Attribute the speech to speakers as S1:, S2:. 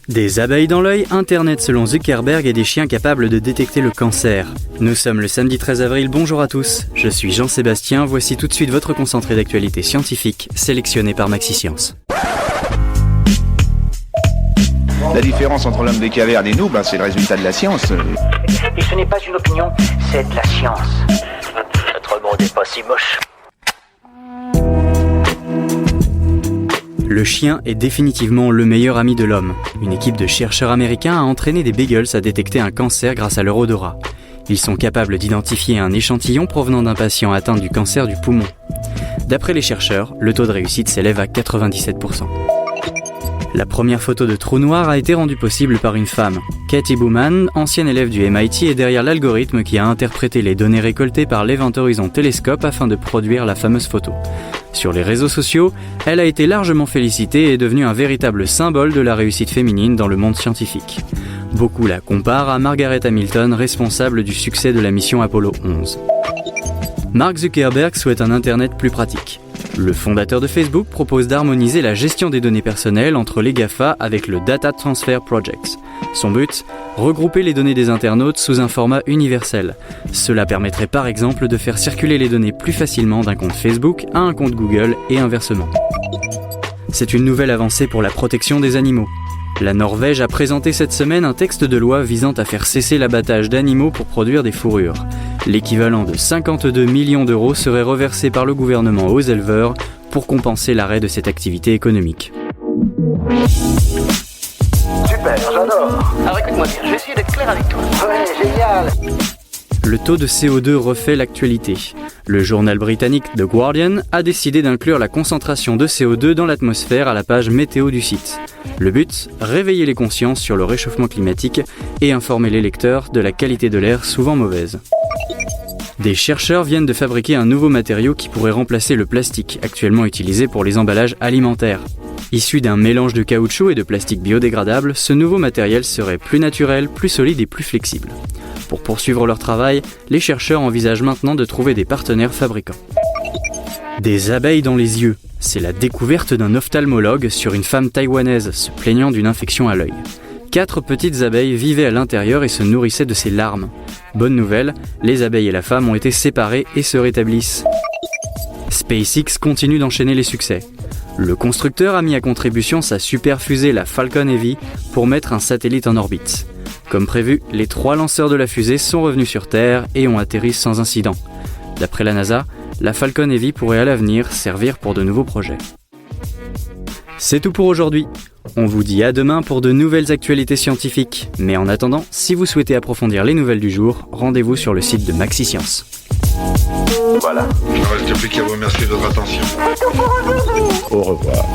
S1: Des abeilles dans l'œil, Internet selon Zuckerberg et des chiens capables de détecter le cancer. Nous sommes le samedi 13 avril, bonjour à tous. Je suis Jean-Sébastien, voici tout de suite votre concentré d'actualité scientifique, sélectionné par Maxi-Science.
S2: La différence entre l'homme des cavernes et nous, c'est le résultat de la science.
S3: Et ce n'est pas une opinion, c'est de la science. Notre monde n'est pas si moche.
S1: Le chien est définitivement le meilleur ami de l'homme. Une équipe de chercheurs américains a entraîné des beagles à détecter un cancer grâce à leur odorat. Ils sont capables d'identifier un échantillon provenant d'un patient atteint du cancer du poumon. D'après les chercheurs, le taux de réussite s'élève à 97%. La première photo de trou noir a été rendue possible par une femme. Katie Bowman, ancienne élève du MIT, est derrière l'algorithme qui a interprété les données récoltées par l'Event Horizon Telescope afin de produire la fameuse photo. Sur les réseaux sociaux, elle a été largement félicitée et est devenue un véritable symbole de la réussite féminine dans le monde scientifique. Beaucoup la comparent à Margaret Hamilton, responsable du succès de la mission Apollo 11. Mark Zuckerberg souhaite un Internet plus pratique. Le fondateur de Facebook propose d'harmoniser la gestion des données personnelles entre les GAFA avec le Data Transfer Project. Son but ? Regrouper les données des internautes sous un format universel. Cela permettrait par exemple de faire circuler les données plus facilement d'un compte Facebook à un compte Google et inversement. C'est une nouvelle avancée pour la protection des animaux. La Norvège a présenté cette semaine un texte de loi visant à faire cesser l'abattage d'animaux pour produire des fourrures. L'équivalent de 52 millions d'euros serait reversé par le gouvernement aux éleveurs pour compenser l'arrêt de cette activité économique.
S3: Super, j'adore. Alors écoute-moi bien, je vais essayer d'être clair avec toi. Ouais, génial.
S1: Le taux de CO2 refait l'actualité. Le journal britannique The Guardian a décidé d'inclure la concentration de CO2 dans l'atmosphère à la page météo du site. Le but ? Réveiller les consciences sur le réchauffement climatique et informer les lecteurs de la qualité de l'air souvent mauvaise. Des chercheurs viennent de fabriquer un nouveau matériau qui pourrait remplacer le plastique actuellement utilisé pour les emballages alimentaires. Issu d'un mélange de caoutchouc et de plastique biodégradable, ce nouveau matériel serait plus naturel, plus solide et plus flexible. Pour poursuivre leur travail, les chercheurs envisagent maintenant de trouver des partenaires fabricants. Des abeilles dans les yeux, c'est la découverte d'un ophtalmologue sur une femme taïwanaise se plaignant d'une infection à l'œil. 4 petites abeilles vivaient à l'intérieur et se nourrissaient de ses larmes. Bonne nouvelle, les abeilles et la femme ont été séparées et se rétablissent. SpaceX continue d'enchaîner les succès. Le constructeur a mis à contribution sa super fusée, la Falcon Heavy, pour mettre un satellite en orbite. Comme prévu, les 3 lanceurs de la fusée sont revenus sur Terre et ont atterri sans incident. D'après la NASA, la Falcon Heavy pourrait à l'avenir servir pour de nouveaux projets. C'est tout pour aujourd'hui. On vous dit à demain pour de nouvelles actualités scientifiques. Mais en attendant, si vous souhaitez approfondir les nouvelles du jour, rendez-vous sur le site de Maxi-Science.
S4: Voilà. Il ne reste plus qu'à vous remercier de votre attention.
S2: Au revoir.